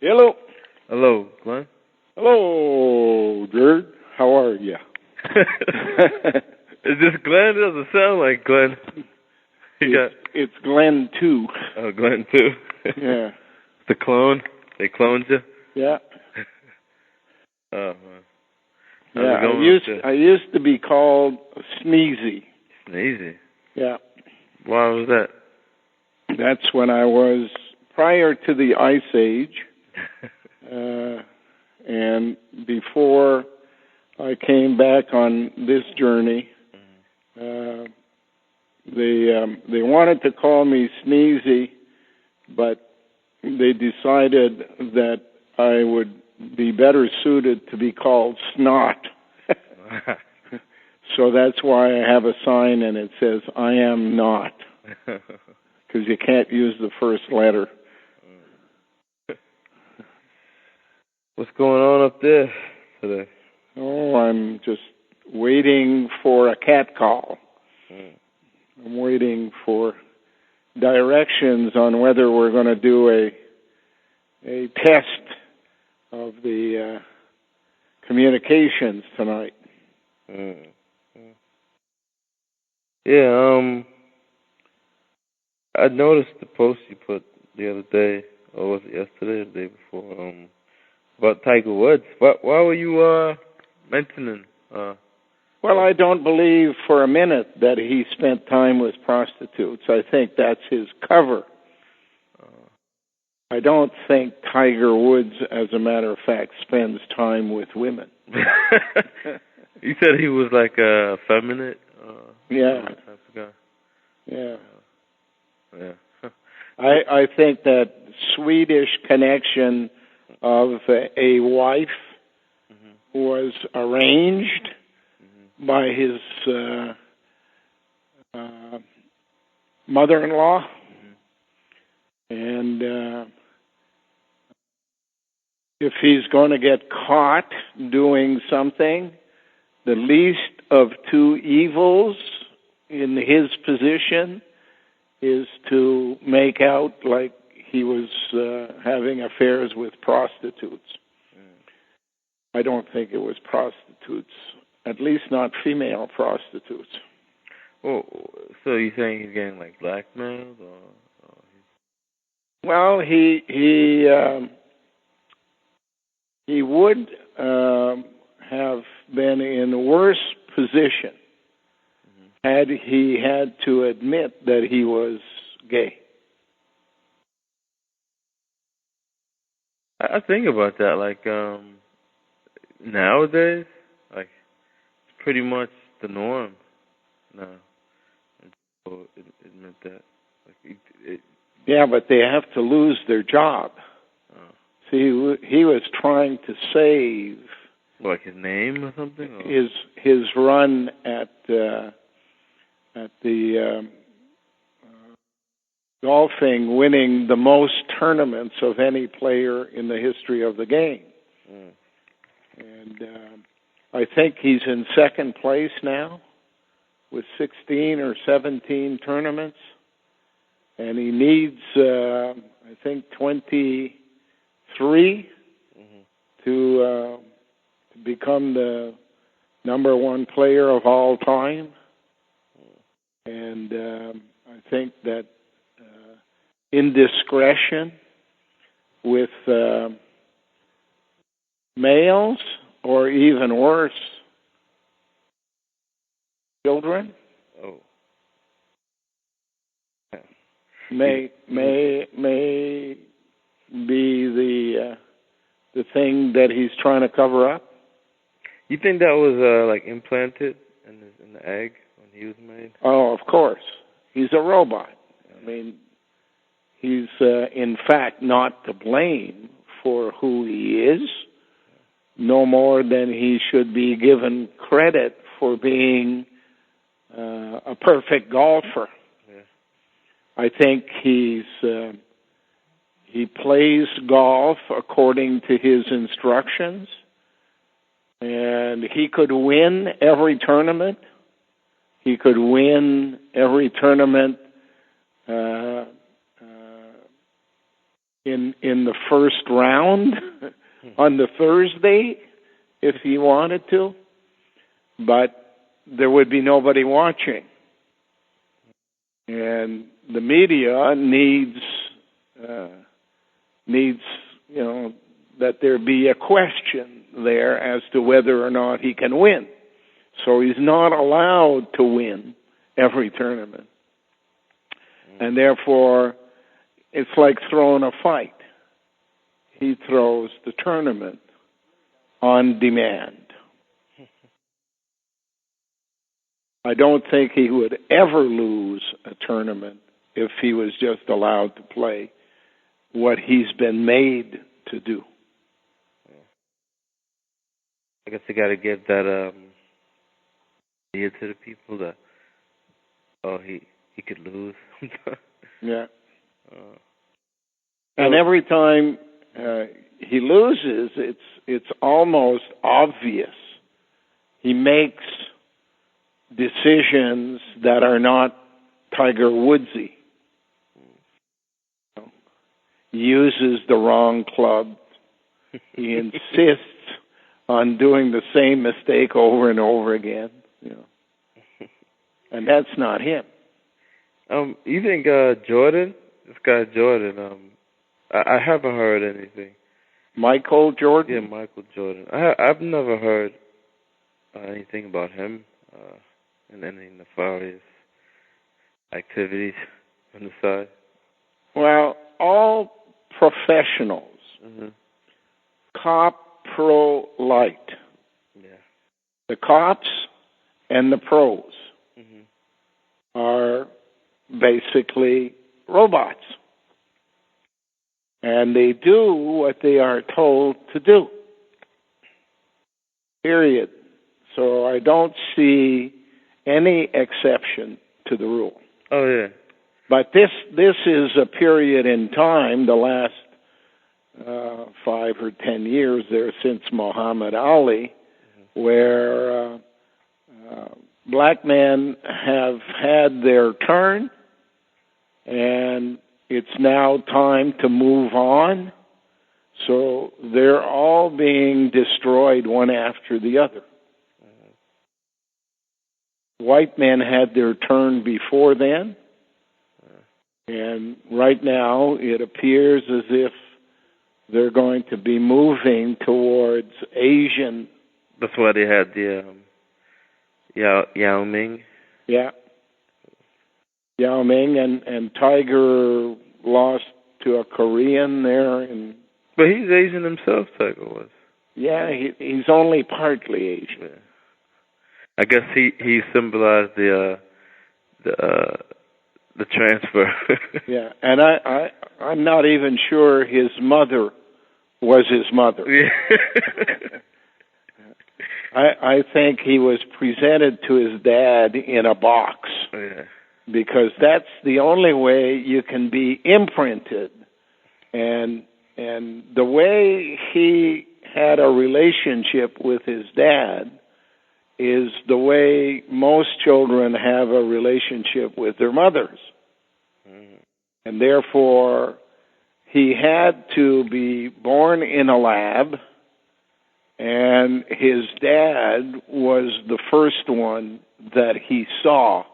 Hello. Hello, Glenn. Hello, Jerd. How are you? Is this Glenn? It doesn't sound like Glenn. It's Glen too. Oh, Glenn too. Yeah. The clone. They cloned you. Yeah. Oh man. Yeah. I used to be called Sneezy. Sneezy. Yeah. Why was that? That's when I was prior to the Ice Age, and before I came back on this journey. They wanted to call me Sneezy, but they decided that I would be better suited to be called Snot. So that's why I have a sign and it says, I am not. Because you can't use the first letter. What's going on up there today? Oh, I'm just waiting for a cat call. I'm waiting for directions on whether we're going to do a test of the communications tonight. Yeah, I noticed the post you put the other day, or was it yesterday or the day before, about Tiger Woods. Why were you mentioning? Well, I don't believe for a minute that he spent time with prostitutes. I think that's his cover. I don't think Tiger Woods, as a matter of fact, spends time with women. You said he was like a effeminate? Yeah. Type of guy. Yeah. Yeah. I think that Swedish connection of a wife was arranged by his mother-in-law, and if he's going to get caught doing something, the least of two evils in his position is to make out like he was having affairs with prostitutes. I don't think it was prostitutes, at least not female prostitutes. Oh, so you're saying he's getting like blackmailed, or Well, he would have been in a worse position had he had to admit that he was gay. I think about that, like nowadays, like it's pretty much the norm now. People admit that. Like Yeah, but they have to lose their job. See, he was trying to save like his name or something. Or? His run at the golfing, winning the most tournaments of any player in the history of the game. And I think he's in second place now with 16 or 17 tournaments. And he needs, I think, 23 to become the number one player of all time. And I think that indiscretion with males, or even worse, children, may be the thing that he's trying to cover up. You think that was like implanted in the egg when he was made? Oh, of course. He's a robot. I mean, he's in fact not to blame for who he is, no more than he should be given credit for being a perfect golfer. I think he plays golf according to his instructions, and he could win every tournament. He could win every tournament in the first round on the Thursday if he wanted to, but there would be nobody watching. And the media needs that there be a question there as to whether or not he can win. So he's not allowed to win every tournament. And therefore, it's like throwing a fight. He throws the tournament on demand. I don't think he would ever lose a tournament if he was just allowed to play what he's been made to do. I guess you got to give that idea to the people that he could lose. Yeah. And every time he loses, it's almost obvious. He makes decisions that are not Tiger Woodsy. He uses the wrong club. He insists on doing the same mistake over and over again. And that's not him. You think Jordan? This guy Jordan. I haven't heard anything. Michael Jordan? Yeah, Michael Jordan. I've never heard anything about him and any nefarious activities on the side. Well, all professionals, cop, pro, light. Yeah. The cops and the pros are basically robots. And they do what they are told to do. Period. So I don't see any exception to the rule. Oh, yeah. But this is a period in time, the last 5 or 10 years there since Muhammad Ali, where black men have had their turn, and it's now time to move on. So they're all being destroyed one after the other. White men had their turn before then, and right now it appears as if they're going to be moving towards Asian. That's why they had the Yao Ming. Yeah. Yao Ming and Tiger lost to a Korean there. But he's Asian himself, Tiger was. Yeah, he's only partly Asian. Yeah. I guess he symbolized the transfer. Yeah, and I'm not even sure his mother was his mother. Yeah. I think he was presented to his dad in a box. Yeah. Because that's the only way you can be imprinted. And the way he had a relationship with his dad is the way most children have a relationship with their mothers. And therefore, he had to be born in a lab, and his dad was the first one that he saw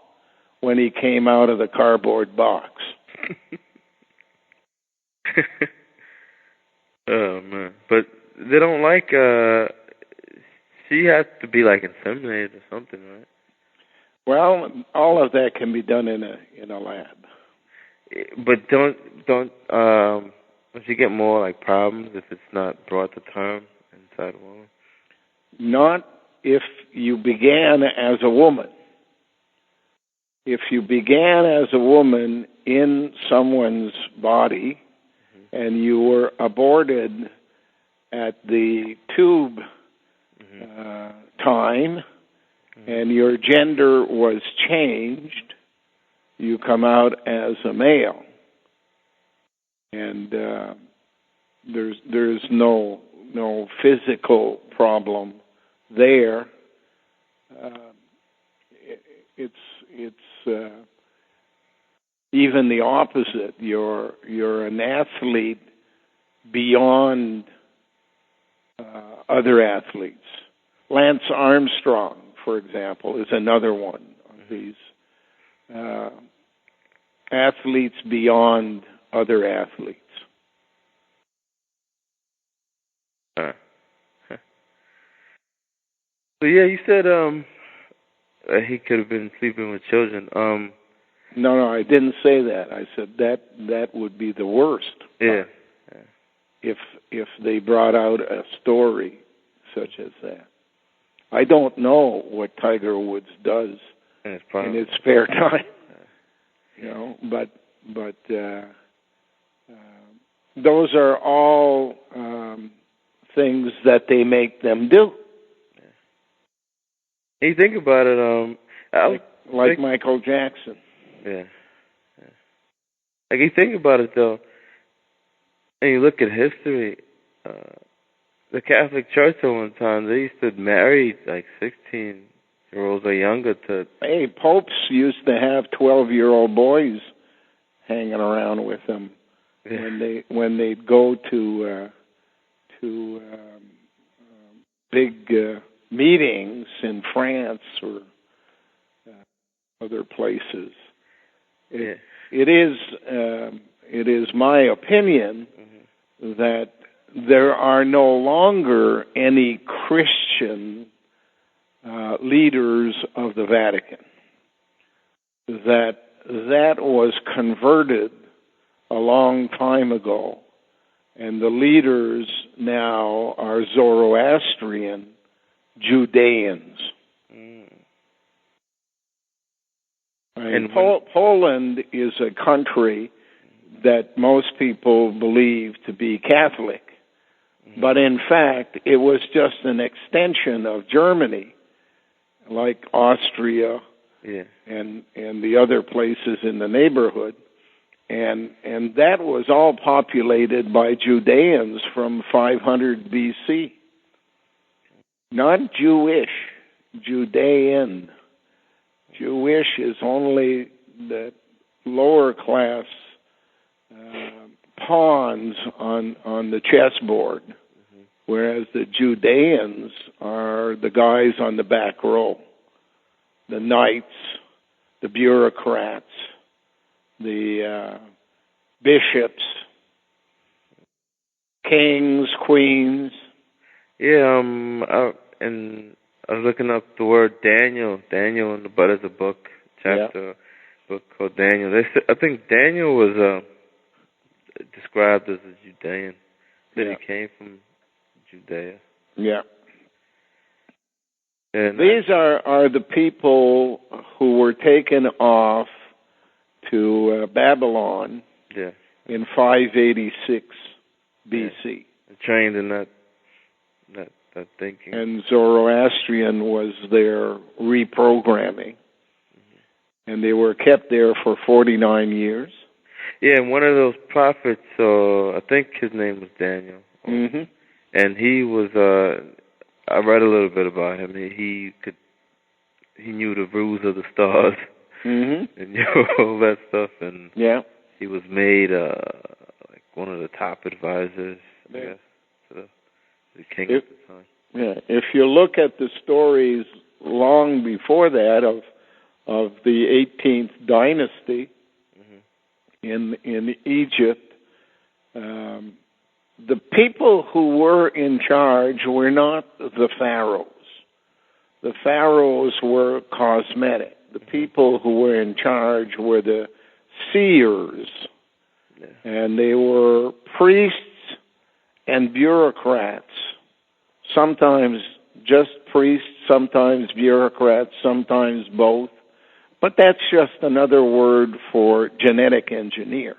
when he came out of the cardboard box. Oh, man. But they don't like, she has to be like inseminated or something, right? Well, all of that can be done in a lab. But don't you get more like problems if it's not brought to term inside a woman? Not if you began as a woman. If you began as a woman in someone's body and you were aborted at the tube time and your gender was changed, you come out as a male. And there's no physical problem there. It's even the opposite. You're an athlete beyond other athletes. Lance Armstrong, for example, is another one of these athletes beyond other athletes. So yeah, you said he could have been sleeping with children. No, I didn't say that. I said that would be the worst. Yeah. If they brought out a story such as that. I don't know what Tiger Woods does in his spare time, but those are all things that they make them do. Yeah. You think about it, like Michael Jackson. Yeah. Like you think about it though, and you look at history. The Catholic Church at one time, they used to marry like 16-year-olds or younger to... Hey, popes used to have 12-year-old boys hanging around with them when they'd go to big meetings in France or other places. It is my opinion that there are no longer any Christian leaders of the Vatican. That was converted a long time ago, and the leaders now are Zoroastrian Judeans. And Poland is a country that most people believe to be Catholic. But in fact, it was just an extension of Germany, like Austria and the other places in the neighborhood. And that was all populated by Judeans from 500 BC. Not Jewish, Judean. Jewish is only the lower class pawns on the chessboard, whereas the Judeans are the guys on the back row, the knights, the bureaucrats, the bishops, kings, queens. Yeah, and I was looking up the word Daniel in the butt of the book, book called Daniel. I think Daniel was described as a Judean, that he came from Judea. Yeah. And these are the people who were taken off to Babylon in 586 BC. Trained in that thinking. And Zoroastrian was their reprogramming. And they were kept there for 49 years. Yeah, and one of those prophets, I think his name was Daniel. And he was, I read a little bit about him. He knew the rules of the stars. And knew all that stuff. And he was made like one of the top advisors, I guess, to the king at the time. Yeah, if you look at the stories long before that of the 18th dynasty in Egypt, the people who were in charge were not the pharaohs. The pharaohs were cosmetic. The people who were in charge were the seers, and they were priests and bureaucrats. Sometimes just priests, sometimes bureaucrats, sometimes both. But that's just another word for genetic engineer.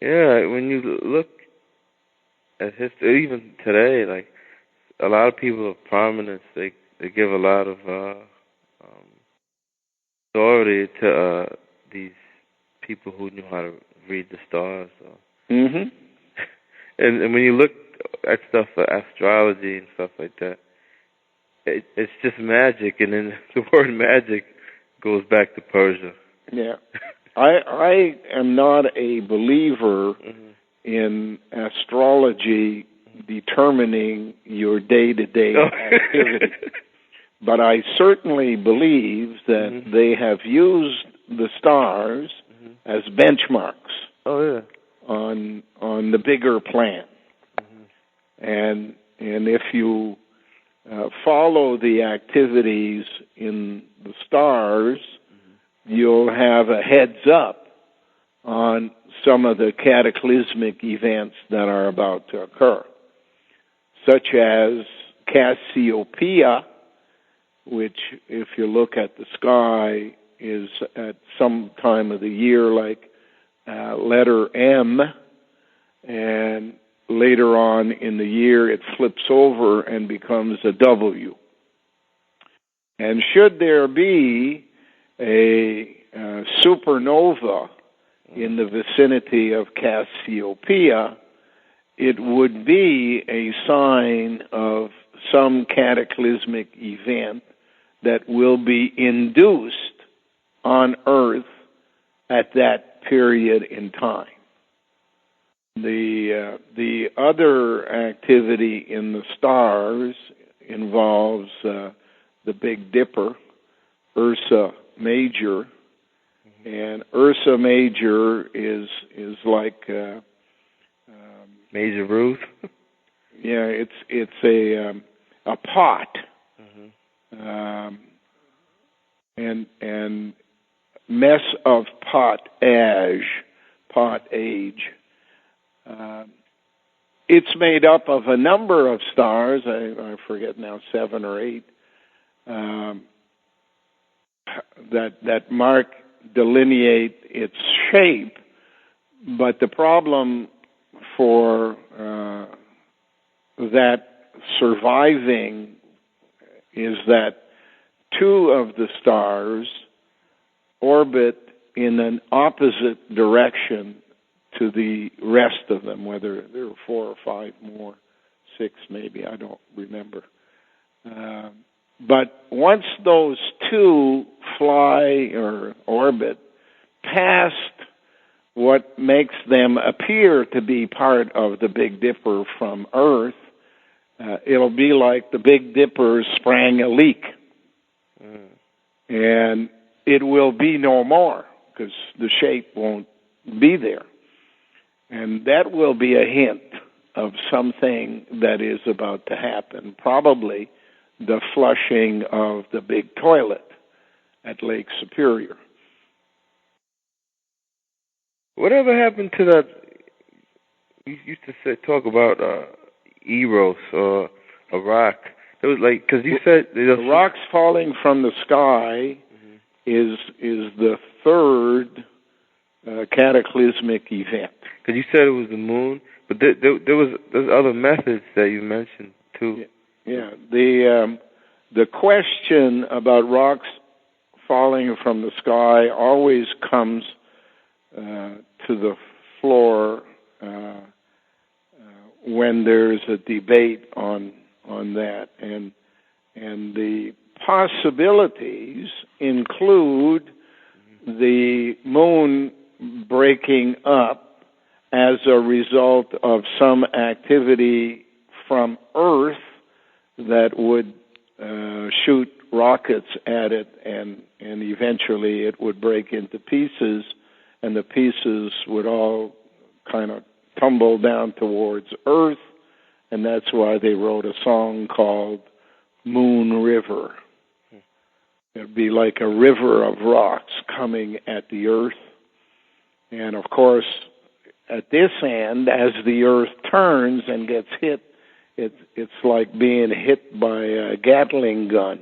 Yeah, when you look at history, even today, like a lot of people of prominence, they give a lot of authority to these people who knew how to read the stars. So. And when you look at stuff like astrology and stuff like that, it's just magic, and then the word magic goes back to Persia. Yeah. I am not a believer in astrology determining your day-to-day activity. But I certainly believe that they have used the stars as benchmarks on the bigger plan. And if you follow the activities in the stars, you'll have a heads up on some of the cataclysmic events that are about to occur, such as Cassiopeia, which, if you look at the sky, is at some time of the year like letter M, and later on in the year it flips over and becomes a W. And should there be a supernova in the vicinity of Cassiopeia, it would be a sign of some cataclysmic event that will be induced on Earth at that period in time. The other activity in the stars involves the Big Dipper, Ursa Major, and Ursa Major is like Major Ruth. Yeah, it's a pot, and mess of potage. It's made up of a number of stars. I forget now, 7 or 8. That delineate its shape, but the problem for that surviving is that 2 of the stars orbit in an opposite direction to the rest of them, whether there are 4 or 5 more, 6 maybe, I don't remember. But once those 2 fly or orbit past what makes them appear to be part of the Big Dipper from Earth, it'll be like the Big Dipper sprang a leak. And it will be no more because the shape won't be there. And that will be a hint of something that is about to happen, probably the flushing of the big toilet at Lake Superior. Whatever happened to that? You used to talk about Eros or a rock. It was like, because you said the rocks falling from the sky is the third cataclysmic event. Because you said it was the moon, but there's other methods that you mentioned too. Yeah. The question about rocks falling from the sky always comes to the floor when there's a debate on that, and the possibilities include the moon breaking up as a result of some activity from Earth that would shoot rockets at it, and eventually it would break into pieces, and the pieces would all kind of tumble down towards Earth, and that's why they wrote a song called Moon River. It'd be like a river of rocks coming at the Earth. And, of course, at this end, as the Earth turns and gets hit, it's like being hit by a Gatling gun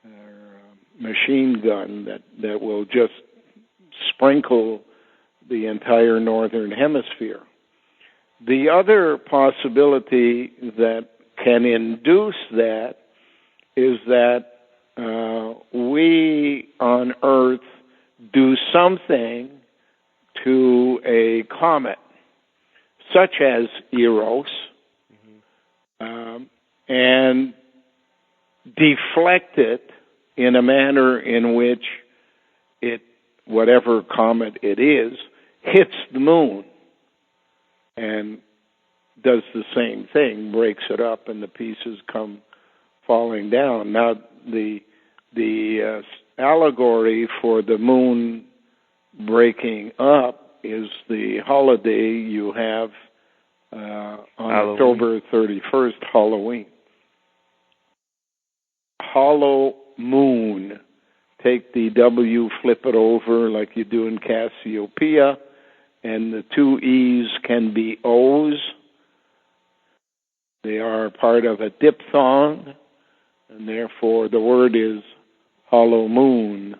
or a machine gun that will just sprinkle the entire northern hemisphere. The other possibility that can induce that is that we on Earth do something to a comet, such as Eros, and deflect it in a manner in which it whatever comet it is, hits the moon and does the same thing, breaks it up, and the pieces come falling down. Now, the allegory for the moon breaking up is the holiday you have on Halloween. October 31st, Halloween. Hollow moon. Take the W, flip it over like you do in Cassiopeia, and the two E's can be O's. They are part of a diphthong, and therefore the word is hollow moon.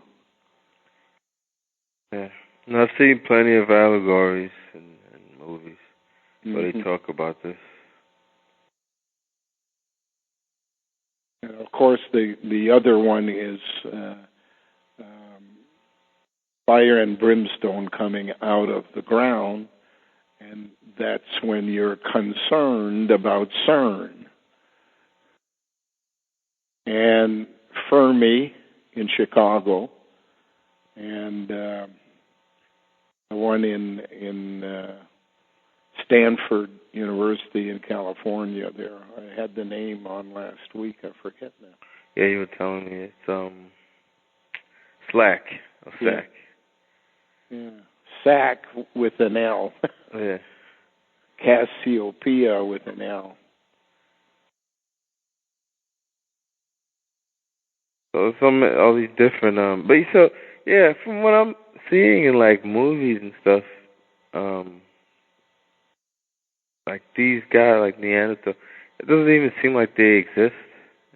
Yeah. And I've seen plenty of allegories in movies where they talk about this. And of course, the other one is fire and brimstone coming out of the ground, and that's when you're concerned about CERN. And Fermi in Chicago, and the one in Stanford University in California there. I had the name on last week. I forget now. Yeah, you were telling me it's SLAC. SAC. Yeah. SAC with an L. Yeah. Cassiopeia with an L. So all these different but so yeah, from what I'm seeing in like movies and stuff, like these guys like Neanderthal, it doesn't even seem like they exist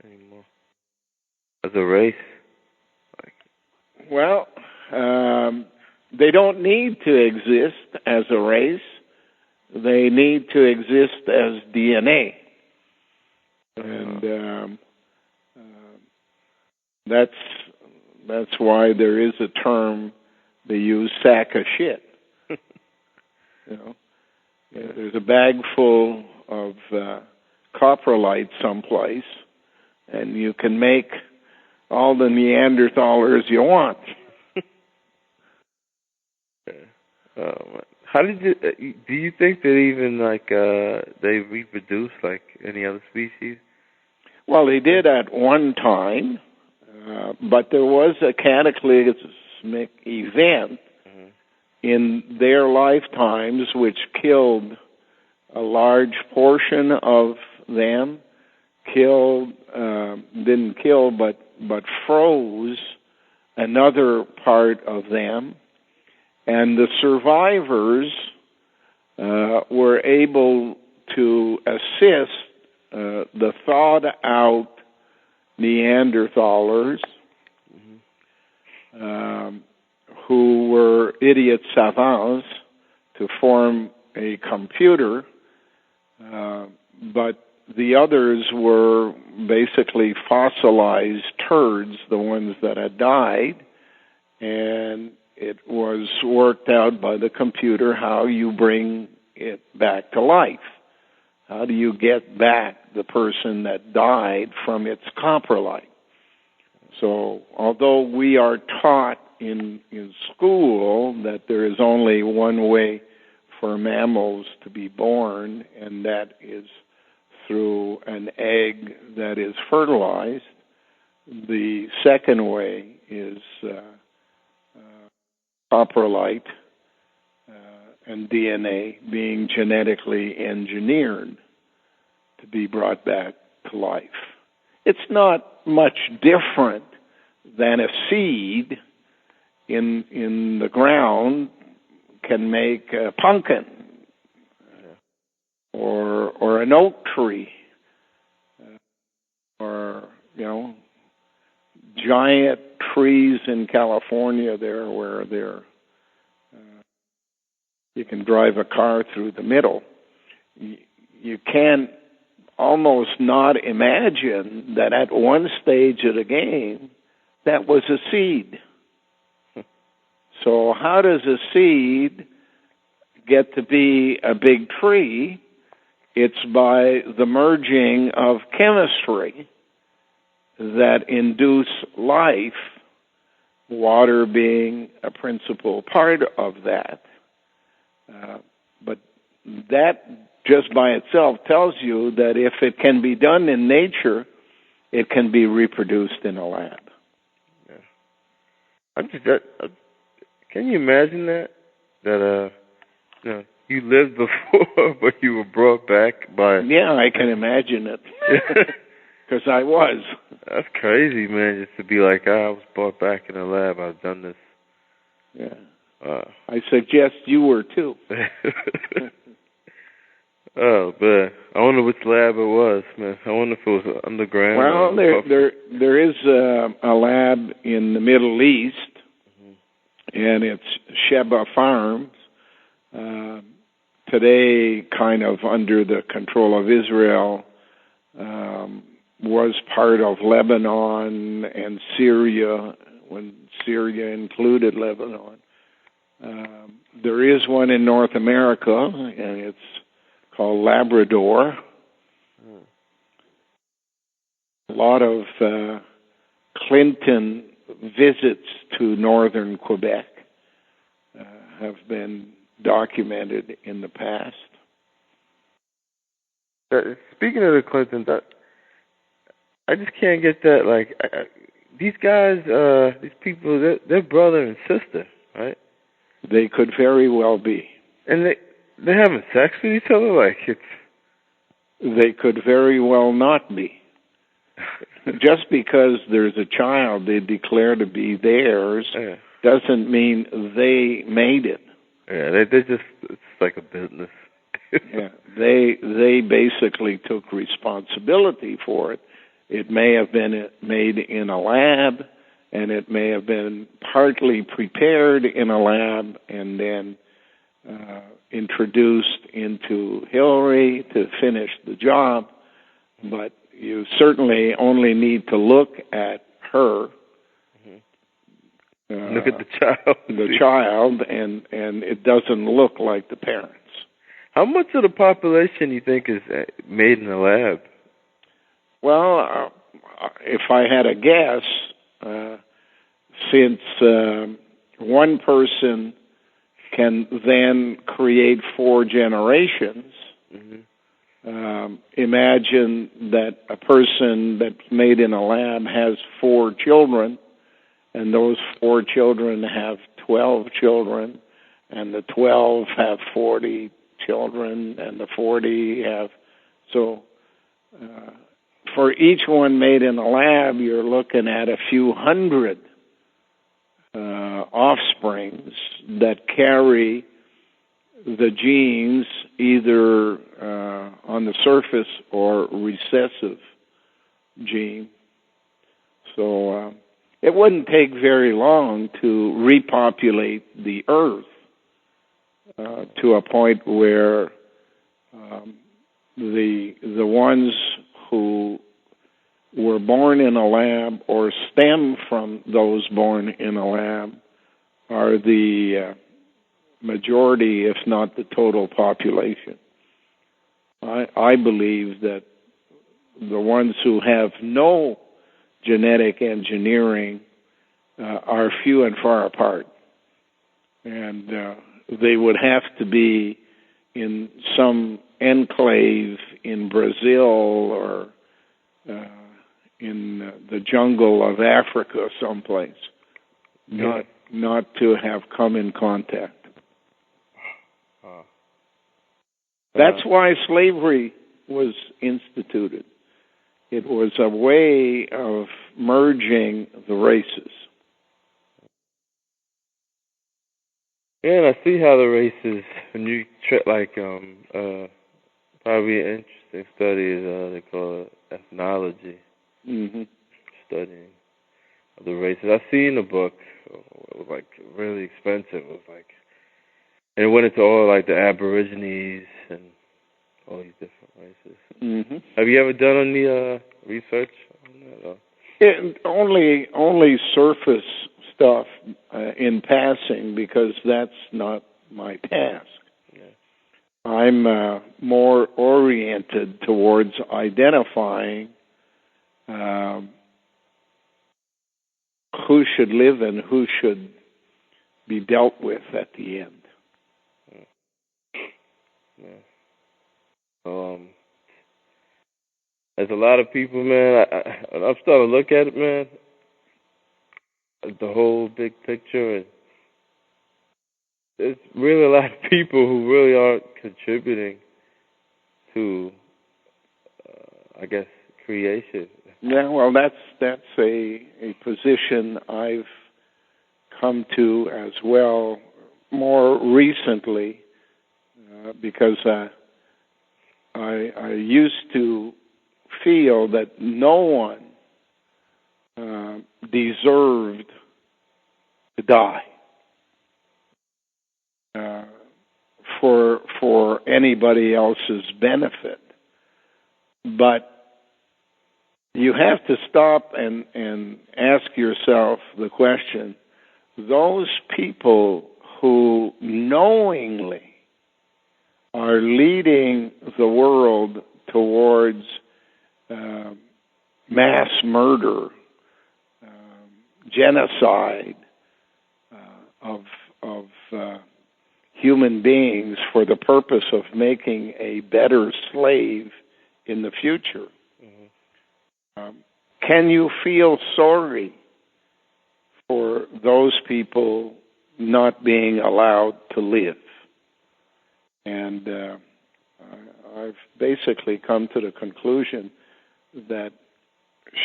anymore as a race. Well, they don't need to exist as a race. They need to exist as DNA. And that's why there is a term they use, sack of shit. There's a bag full of coprolite someplace, and you can make all the Neanderthalers you want. How did do you think that even like they reproduce like any other species? Well, they did at one time, but there was a cataclysmic event in their lifetimes which killed a large portion of them, didn't kill, but froze another part of them. And the survivors were able to assist the thawed-out Neanderthalers, who were idiot savants, to form a computer, but the others were basically fossilized turds, the ones that had died, and it was worked out by the computer how you bring it back to life. How do you get back the person that died from its coprolite? So although we are taught in school that there is only one way for mammals to be born, and that is through an egg that is fertilized, the second way is coprolite and DNA being genetically engineered to be brought back to life. It's not much different than a seed in the ground can make a pumpkin or an oak tree or giant trees in California there where you can drive a car through the middle. You can almost not imagine that at one stage of the game that was a seed. So how does a seed get to be a big tree? It's by the merging of chemistry that induce life water being a principal part of that. But that just by itself tells you that if it can be done in nature, it can be reproduced in a lab. Yeah. Can you imagine that? That you lived before, but you were brought back by... Yeah, I can imagine it. Because I was. That's crazy, man, just to be like, I was brought back in the lab, I've done this. Yeah. I suggest you were too. Oh, man. I wonder which lab it was, man. I wonder if it was underground. Well, there is a lab in the Middle East, and it's Sheba Farms. Today, kind of under the control of Israel, was part of Lebanon and Syria, when Syria included Lebanon. There is one in North America, and it's called Labrador. A lot of Clinton visits to northern Quebec have been documented in the past. Speaking of the Clintons, I just can't get that. Like, these guys, these people, they're brother and sister, right? They could very well be. And they're having sex with each other? Like, it's... They could very well not be. Just because there's a child they declare to be theirs doesn't mean they made it. Yeah, they're just, it's like a business. Yeah, they basically took responsibility for it. It may have been made in a lab, and it may have been partly prepared in a lab and then introduced into Hillary to finish the job. But you certainly only need to look at her. Look at the child. The child, and it doesn't look like the parents. How much of the population you think is made in a lab? Well, if I had a guess, since one person can then create 4 generations, imagine that a person that's made in a lab has 4 children, and those 4 children have 12 children, and the 12 have 40 children, and the 40 have... So for each one made in a lab, you're looking at a few hundred offsprings that carry the genes either on the surface or recessive gene. So it wouldn't take very long to repopulate the Earth to a point where the ones who were born in a lab or stem from those born in a lab are the majority, if not the total population. I believe that the ones who have no genetic engineering are few and far apart. And they would have to be in some enclave in Brazil or in the jungle of Africa someplace, not to have come in contact. That's why slavery was instituted. It was a way of merging the races. Yeah, and I see how the races, when you probably an interesting study is they call it ethnology, studying of the races. I've seen the book. It was like really expensive. It was like, and it went into all like the Aborigines and all these different races. Have you ever done any research on that? Only surface stuff in passing, because that's not my task. Yeah. I'm more oriented towards identifying who should live and who should be dealt with at the end. Yeah. So, there's a lot of people, man. I'm starting to look at it, man, the whole big picture, and there's really a lot of people who really aren't contributing to, I guess, creation. Yeah, well, that's a position I've come to as well more recently, because I used to feel that no one deserved to die for anybody else's benefit. But you have to stop and ask yourself the question, those people who knowingly are leading the world towards mass murder, genocide of human beings for the purpose of making a better slave in the future. Can you feel sorry for those people not being allowed to live? And I've basically come to the conclusion that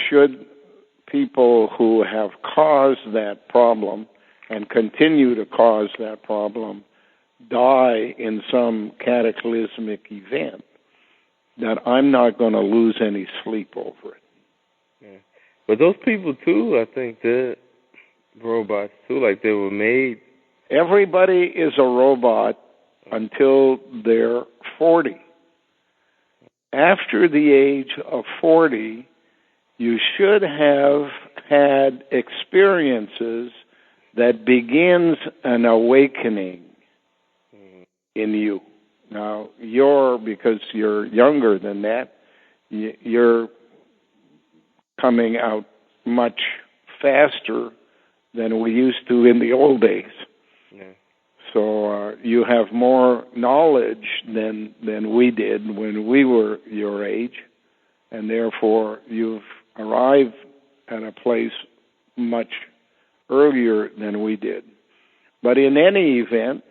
should people who have caused that problem and continue to cause that problem die in some cataclysmic event, that I'm not going to lose any sleep over it. Yeah. But those people, too, I think they're robots, too, like they were made. Everybody is a robot until they're 40. After the age of 40, you should have had experiences that begins an awakening in you. Now, because you're younger than that, you're coming out much faster than we used to in the old days. Yeah. So you have more knowledge than we did when we were your age, and therefore you've arrived at a place much earlier than we did. But in any event,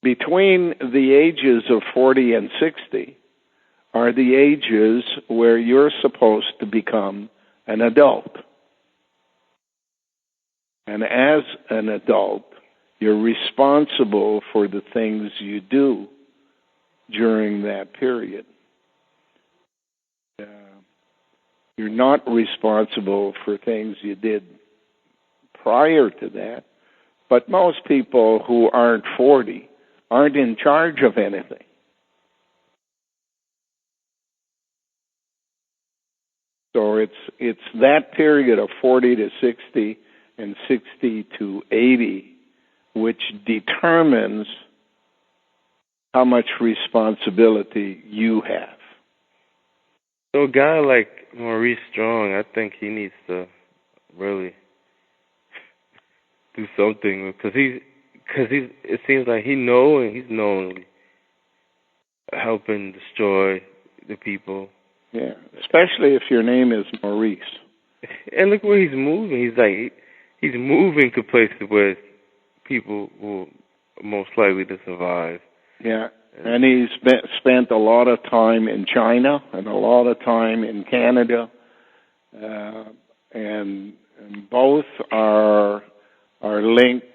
between the ages of 40 and 60 are the ages where you're supposed to become an adult. And as an adult, you're responsible for the things you do during that period. You're not responsible for things you did prior to that, but most people who aren't 40 aren't in charge of anything. So it's that period of 40 to 60 and 60 to 80 which determines how much responsibility you have. So a guy like Maurice Strong, I think he needs to really do something, because it seems like he's knowingly helping destroy the people. Yeah, especially if your name is Maurice. And look where he's moving. He's moving to places where people will most likely to survive. Yeah, and he's spent a lot of time in China and a lot of time in Canada, and both are linked.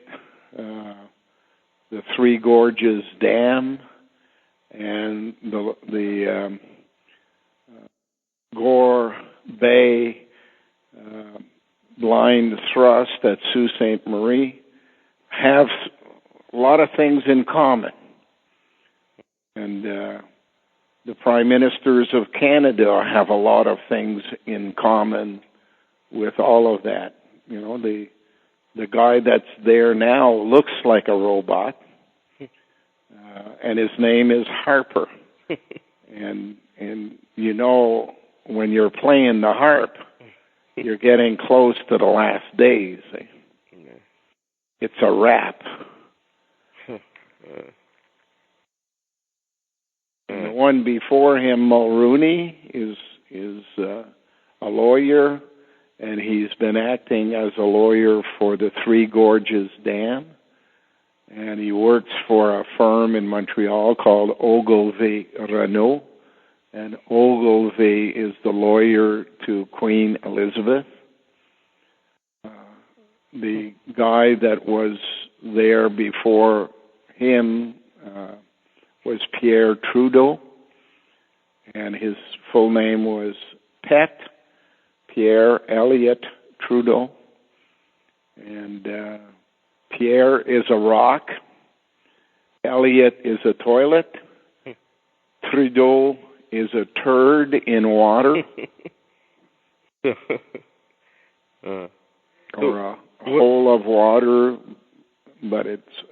The Three Gorges Dam and the Gore Bay blind thrust at Sault Ste. Marie have a lot of things in common. And the prime ministers of Canada have a lot of things in common with all of that. You know, the guy that's there now looks like a robot, and his name is Harper. and you know, when you're playing the harp, you're getting close to the last days. Yeah. It's a wrap. And the one before him, Mulrooney, is a lawyer, and he's been acting as a lawyer for the Three Gorges Dam, and he works for a firm in Montreal called Ogilvy Renault, and Ogilvy is the lawyer to Queen Elizabeth. The guy that was there before him was Pierre Trudeau, and his full name was Pierre Elliott Trudeau. And Pierre is a rock, Elliott is a toilet, Trudeau is a turd in water, or a hole of water, but it's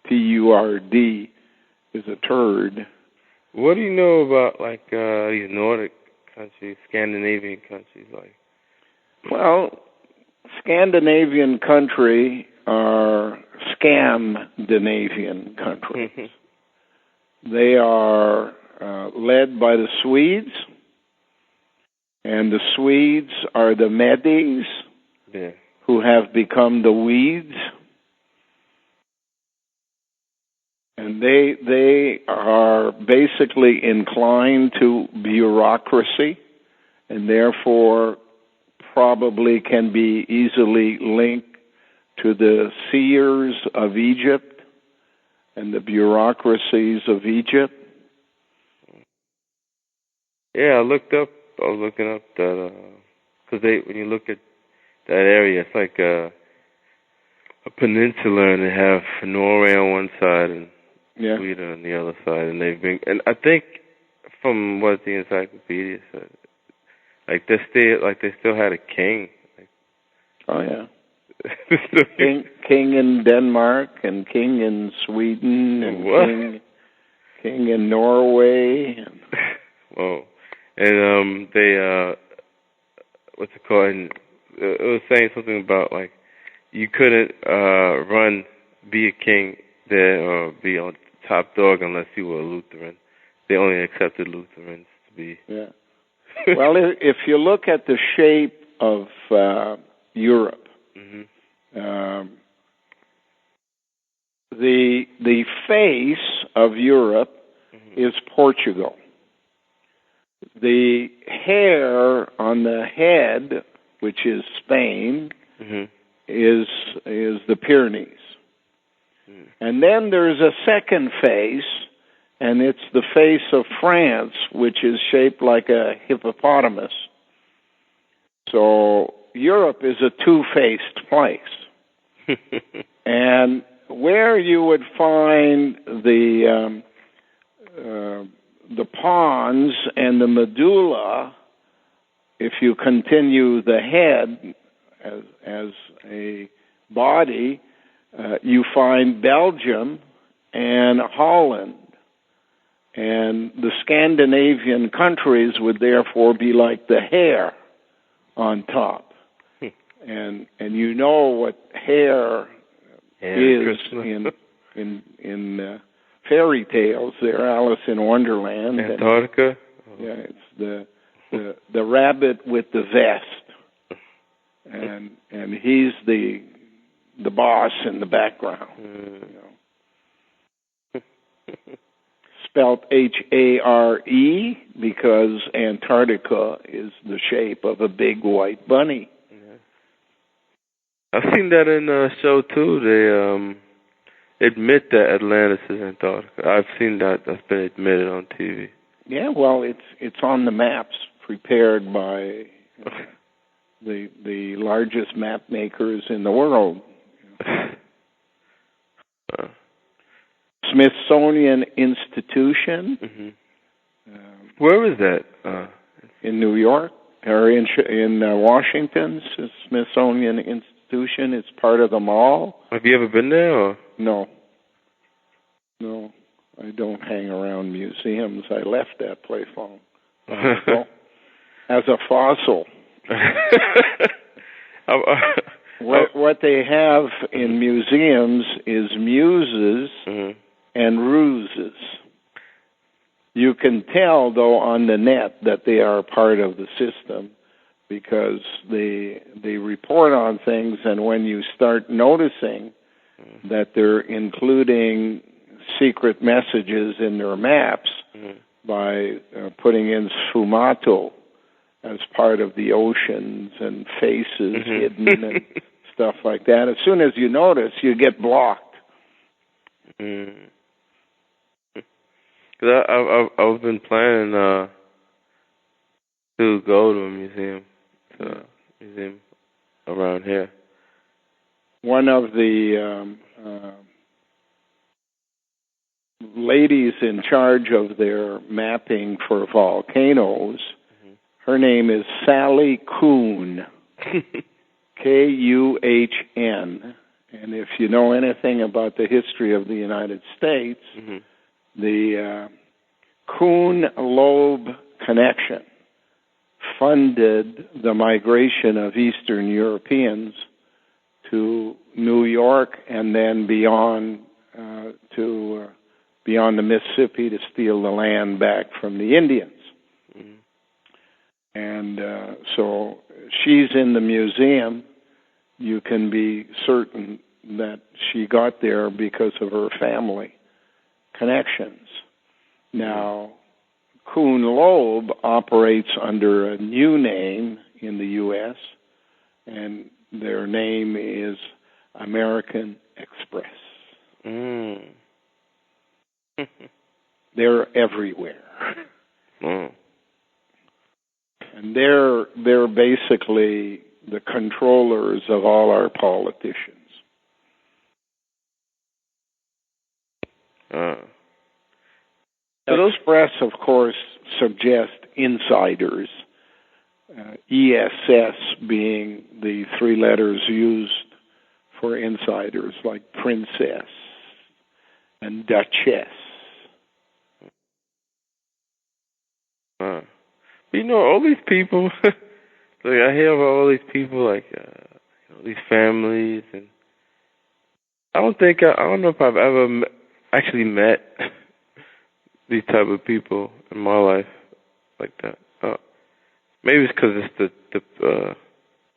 T-U-R-D, is a turd. What do you know about, like, these Nordic countries, Scandinavian countries? Like, well, Scandinavian country are Scandinavian countries. They are led by the Swedes, and the Swedes are the Medes, who have become the weeds. And they are basically inclined to bureaucracy, and therefore probably can be easily linked to the seers of Egypt and the bureaucracies of Egypt. Yeah, I was looking up that, because when you look at that area, it's like a peninsula, and they have Norway on one side and Sweden on the other side, and and I think from what the encyclopedia said, like they still had a king. Oh yeah, king in Denmark and king in Sweden and king in Norway. Whoa, and they what's it called? And it was saying something about like you couldn't be a king there or be on top dog unless you were a Lutheran. They only accepted Lutherans to be. Yeah. Well, if you look at the shape of Europe, the face of Europe is Portugal. The hair on the head, which is Spain, is the Pyrenees. And then there's a second face, and it's the face of France, which is shaped like a hippopotamus. So Europe is a two-faced place. And where you would find the pons and the medulla, if you continue the head as a body, you find Belgium and Holland. And the Scandinavian countries would therefore be like the hair on top. And you know what hair is in fairy tales. They're Alice in Wonderland. Antarctica? It's the rabbit with the vest. And he's the boss in the background. You know. Spelt Hare, because Antarctica is the shape of a big white bunny. I've seen that in a show too. They admit that Atlantis is Antarctica. I've seen that. That's been admitted on TV. Yeah, well, it's on the maps prepared by the largest map makers in the world. Smithsonian Institution. Where is that? In New York, or in Washington, Smithsonian Institution. It's part of the mall. Have you ever been there? Or? No, I don't hang around museums. I left that place long ago as a fossil. What they have in museums is muses and ruses. You can tell, though, on the net that they are part of the system because they report on things, and when you start noticing that they're including secret messages in their maps by putting in sfumato as part of the oceans and faces hidden and stuff like that. As soon as you notice, you get blocked. Cause I've been planning to go to a museum around here. One of the ladies in charge of their mapping for volcanoes, her name is Sally Kuhn, Kuhn. And if you know anything about the history of the United States, the Kuhn-Loeb connection funded the migration of Eastern Europeans to New York and then beyond the Mississippi to steal the land back from the Indians. And so she's in the museum. You can be certain that she got there because of her family connections. Now, Kuhn-Loeb operates under a new name in the U.S., and their name is American Express. They're everywhere. And they're basically the controllers of all our politicians. Express, of course, suggest insiders, ESS being the three letters used for insiders, like princess and duchess. You know, all these people, like I hear about all these people, like these families, and I don't know if I've ever actually met these type of people in my life like that. Maybe it's because it's the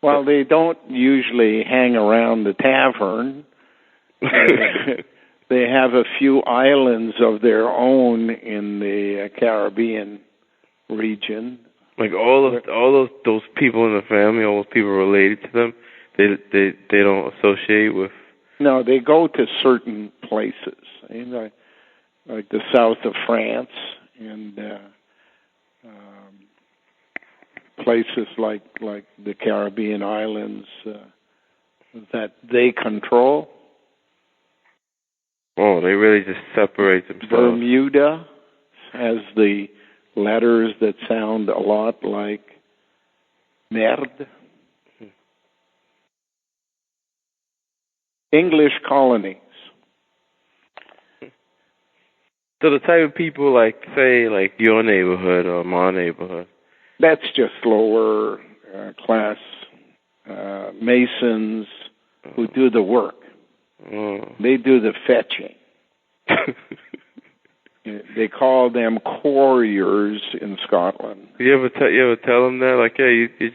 well, they don't usually hang around the tavern. They have a few islands of their own in the Caribbean region. Like all those people in the family, all those people related to them, they don't associate with. No, they go to certain places, like the south of France and places like the Caribbean islands that they control. Oh, they really just separate themselves. Bermuda has the letters that sound a lot like merde. English colonies. So the type of people like, say, like your neighborhood or my neighborhood. That's just lower class Masons who do the work. They do the fetching. They call them couriers in Scotland. You ever tell them that, like, hey, you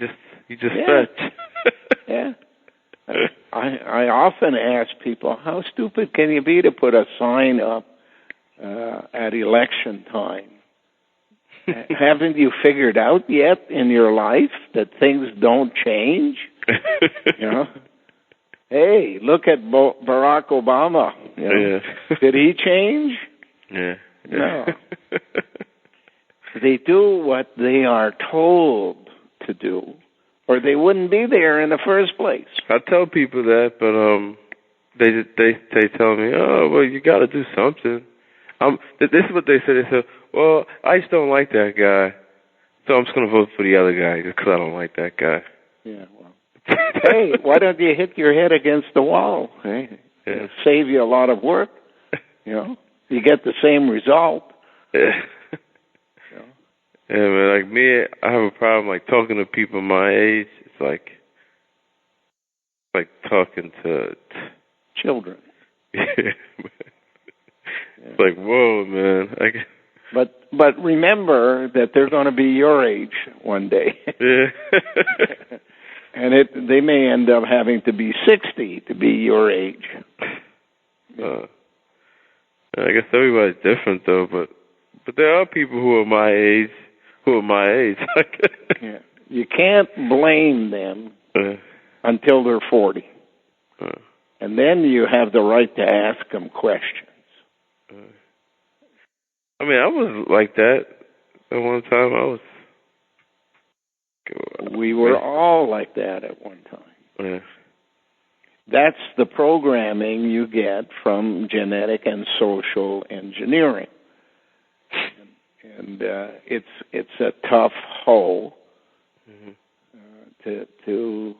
just fetch? Yeah. I often ask people, how stupid can you be to put a sign up at election time? Haven't you figured out yet in your life that things don't change? You know? Hey, look at Barack Obama. You know? Did he change? Yeah. No. They do what they are told to do, or they wouldn't be there in the first place. I tell people that, but they tell me, oh, well, you got to do something. This is what they say. They say, well, I just don't like that guy, so I'm just going to vote for the other guy just because I don't like that guy. Yeah, well. Hey, why don't you hit your head against the wall? Hey, it'll save you a lot of work. You know, you get the same result. Yeah. You know? Yeah, man, like me, I have a problem like talking to people my age. It's like talking to children. Yeah. It's like, whoa, man. But remember that they're going to be your age one day. Yeah. And they may end up having to be 60 to be your age. I guess everybody's different though, but there are people who are my age. Yeah. You can't blame them until they're 40. And then you have the right to ask them questions. I mean, I was like that at one time. We were all like that at one time. Yeah. That's the programming you get from genetic and social engineering. And it's a tough hole to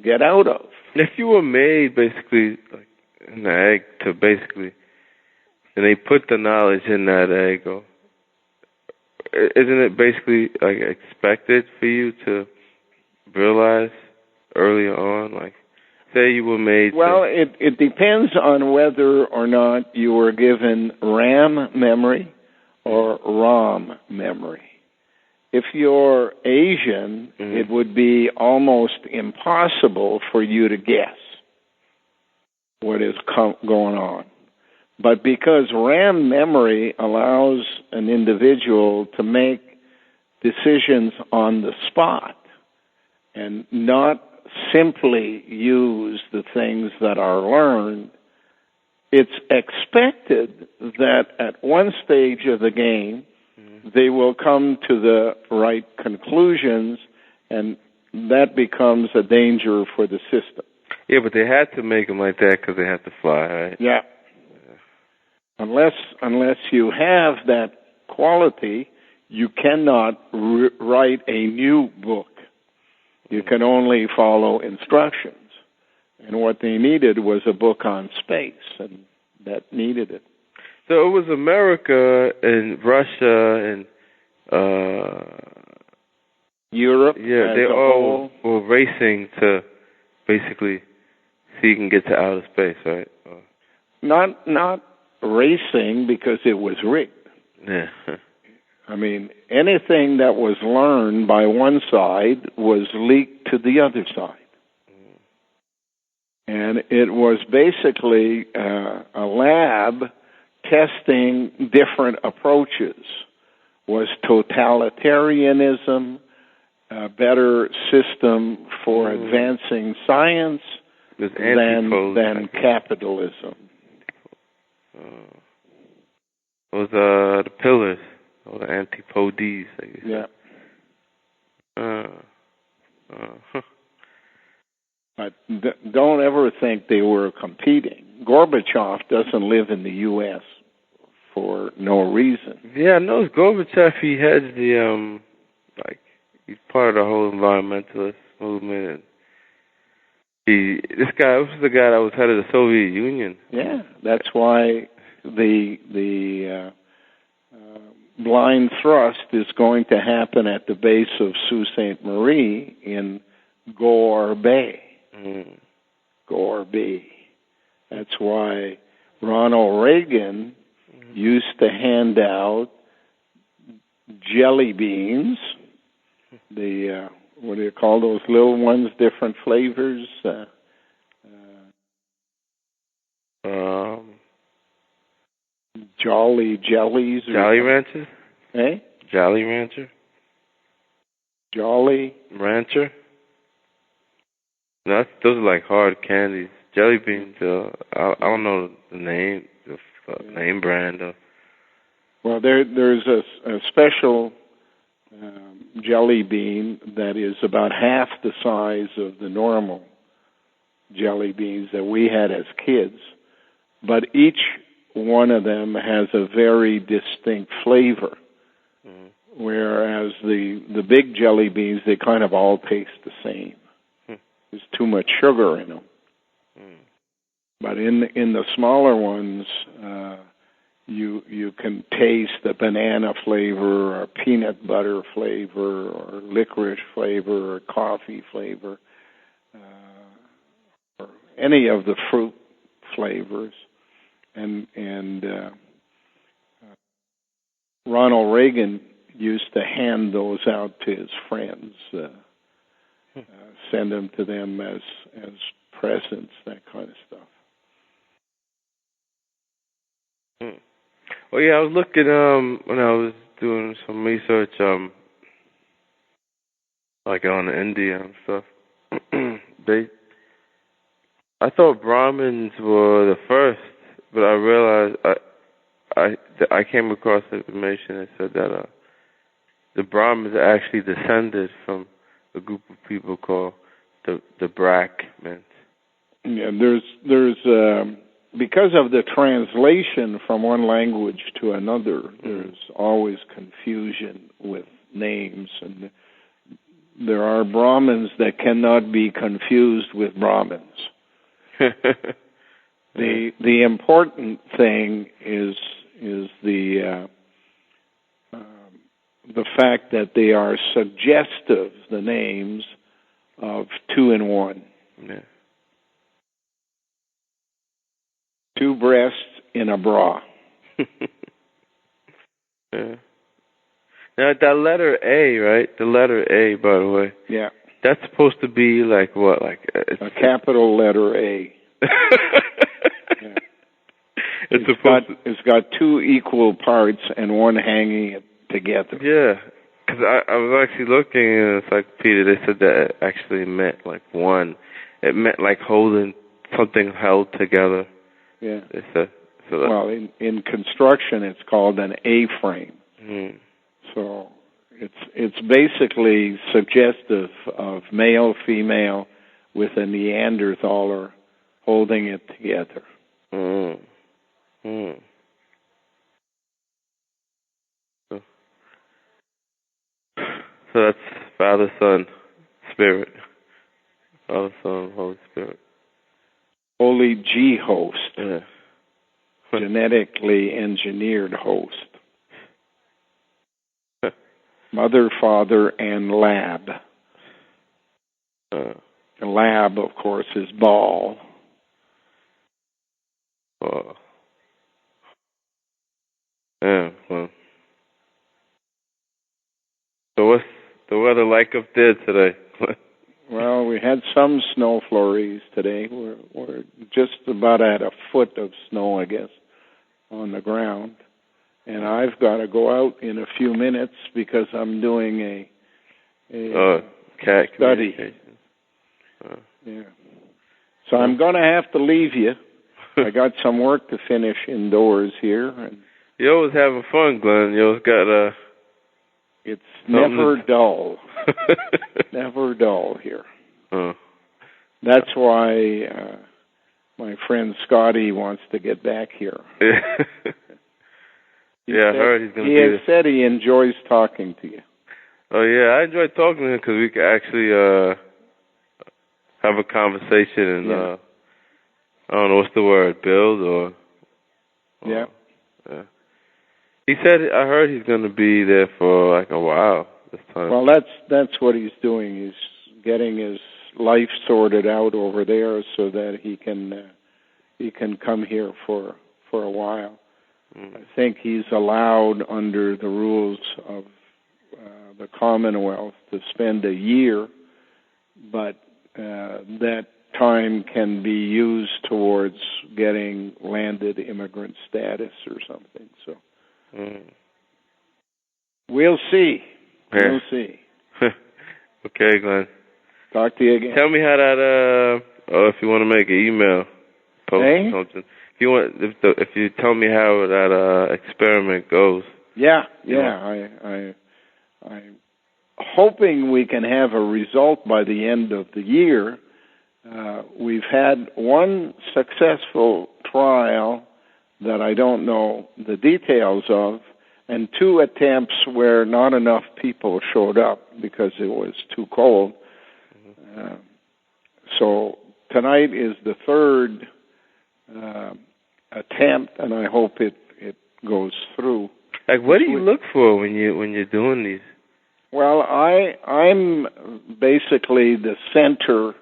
get out of. If you were made basically like in the egg to basically, and they put the knowledge in that egg, isn't it basically like expected for you to realize earlier on, like say you were made? Well, it depends on whether or not you were given RAM memory or ROM memory. If you're Asian, it would be almost impossible for you to guess what is going on. But because RAM memory allows an individual to make decisions on the spot and not simply use the things that are learned, it's expected that at one stage of the game, they will come to the right conclusions, and that becomes a danger for the system. Yeah, but they had to make them like that because they had to fly, right? Yeah. Unless you have that quality, you cannot write a new book. You can only follow instructions. And what they needed was a book on space, and that needed it. So it was America and Russia and Europe. Yeah, they all were racing to basically see you can get to outer space, right? Not racing because it was rigged. Yeah. I mean, anything that was learned by one side was leaked to the other side. And it was basically a lab testing different approaches. Was totalitarianism a better system for advancing science than capitalism? It was the pillars, or the antipodes. Yeah. But don't ever think they were competing. Gorbachev doesn't live in the U.S. for no reason. Yeah, I know Gorbachev. He heads the he's part of the whole environmentalist movement. This was the guy that was head of the Soviet Union. Yeah, that's why the blind thrust is going to happen at the base of Sault Ste. Marie in Gore Bay. Gore Bay. That's why Ronald Reagan used to hand out jelly beans, the what do you call those little ones, different flavors? Jolly Jellies. Jolly Rancher? Eh? Jolly Rancher? Jolly Rancher? No, those are like hard candies. Jelly beans, I don't know the name, name brand. Well, there's a special jelly bean that is about half the size of the normal jelly beans that we had as kids, but each one of them has a very distinct flavor, whereas the big jelly beans, they kind of all taste the same. There's too much sugar in them. But in the smaller ones, you can taste the banana flavor or peanut butter flavor or licorice flavor or coffee flavor or any of the fruit flavors. And Ronald Reagan used to hand those out to his friends, send them to them as presents, that kind of stuff. Well, yeah, I was looking when I was doing some research, like on India and stuff. I thought Brahmins were the first, but I realized I came across information that said that the Brahmins are actually descended from a group of people called the Brahmins. Yeah, there's because of the translation from one language to another, there's always confusion with names, and there are Brahmins that cannot be confused with Brahmins. The important thing is the fact that they are suggestive, the names, of two in one. Yeah. Two breasts in a bra. Yeah. Now, that letter A, right? The letter A, by the way. Yeah. That's supposed to be like what? Like a capital letter A. Yeah. It's got two equal parts and one hanging it together. Yeah. Because I was actually looking in the encyclopedia. They said that it actually meant like one. It meant like holding something held together. Yeah. They said, so that, well, in construction, it's called an A-frame. Mm. So it's basically suggestive of male, female, with a Neanderthaler holding it together. Mm. Mm. So that's Father, Son, Spirit. Father, Son, Holy Spirit. Holy G host. Yeah. Genetically engineered host. Mother, Father, and Lab. The Lab, of course, is ball. Oh. Yeah, well. So what's the weather like up there today? Well, we had some snow flurries today. We're just about at a foot of snow, I guess, on the ground. And I've got to go out in a few minutes because I'm doing a study. Yeah. So I'm going to have to leave you. I got some work to finish indoors here. And you're always having fun, Glenn. You always got it's never dull. Never dull here. That's why my friend Scotty wants to get back here. I heard he's going to be there. He has said he enjoys talking to you. Oh, yeah, I enjoy talking to him because we can actually have a conversation and, I don't know, what's the word, build or yeah. He said, I heard he's going to be there for like a while this time. Well, that's what he's doing. He's getting his life sorted out over there so that he can come here for a while. I think he's allowed under the rules of the Commonwealth to spend a year, but that time can be used towards getting landed immigrant status or something. So we'll see. Yeah. We'll see. Okay, Glenn. Talk to you again. Tell me how that. If you want to make an email post or something. If you tell me how that experiment goes. Yeah. I'm hoping we can have a result by the end of the year. We've had one successful trial that I don't know the details of, and 2 attempts where not enough people showed up because it was too cold. So tonight is the 3rd attempt, and I hope it goes through. Like, what do you look for when you're doing these? Well, I'm basically the center,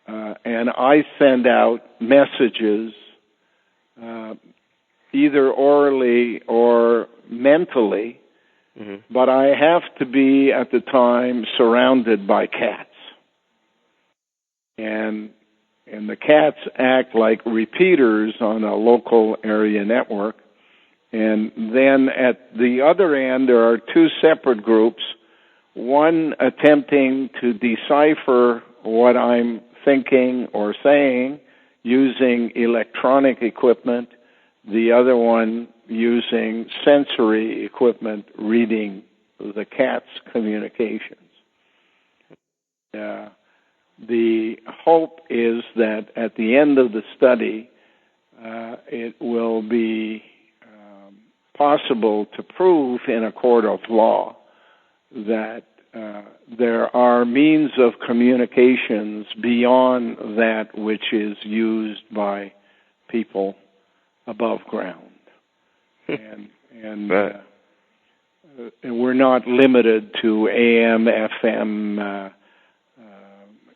and I send out messages, either orally or mentally, but I have to be at the time surrounded by cats. And the cats act like repeaters on a local area network. And then at the other end, there are two separate groups, one attempting to decipher what I'm thinking or saying using electronic equipment, the other one using sensory equipment reading the cat's communications. The hope is that at the end of the study, it will be possible to prove in a court of law that there are means of communications beyond that which is used by people above ground. And we're not limited to AM, FM,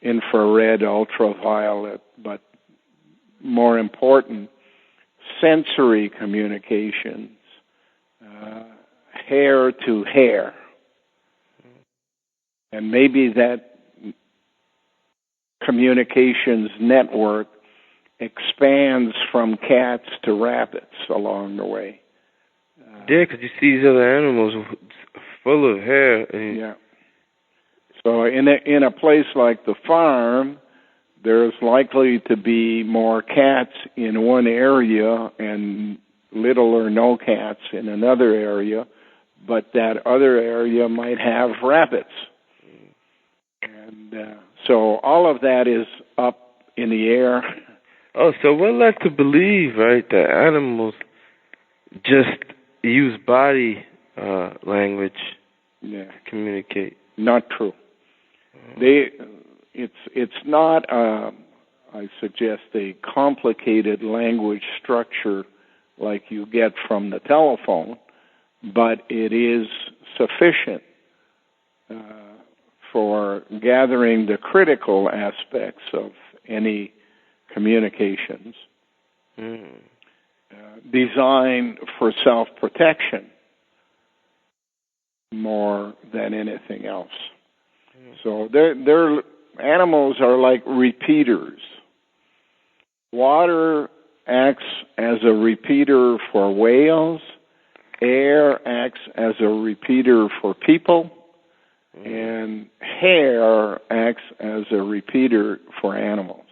infrared, ultraviolet, but more important, sensory communications, hair to hair. And maybe that communications network expands from cats to rabbits along the way. Yeah, because you see these other animals full of hair. Yeah. So in a place like the farm, there's likely to be more cats in one area and little or no cats in another area, but that other area might have rabbits. And so all of that is up in the air. Oh, so we're led to believe, right, that animals just use body language to communicate. Not true. It's not, I suggest, a complicated language structure like you get from the telephone, but it is sufficient for gathering the critical aspects of any communications, designed for self-protection more than anything else. So animals are like repeaters. Water acts as a repeater for whales. Air acts as a repeater for people. And hair acts as a repeater for animals.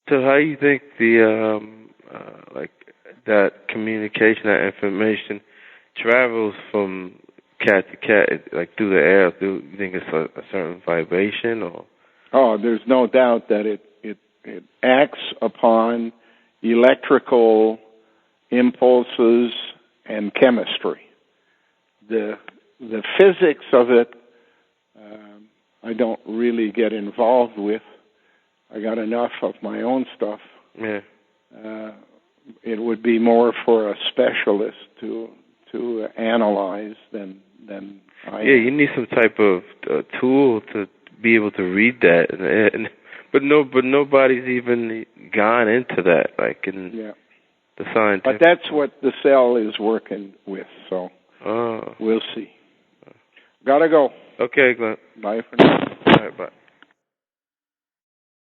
So how do you think the that communication, that information travels from cat to cat, like through the air? Do you think it's a certain vibration, or? Oh, there's no doubt that it acts upon electrical impulses and chemistry. The physics of it, I don't really get involved with. I got enough of my own stuff. Yeah. It would be more for a specialist to analyze than I. Yeah, you need some type of tool to be able to read that, but nobody's even gone into that, like in the scientific. But that's what the cell is working with. So we'll see. Gotta go. Okay, Glenn. Bye for now. All right, bye.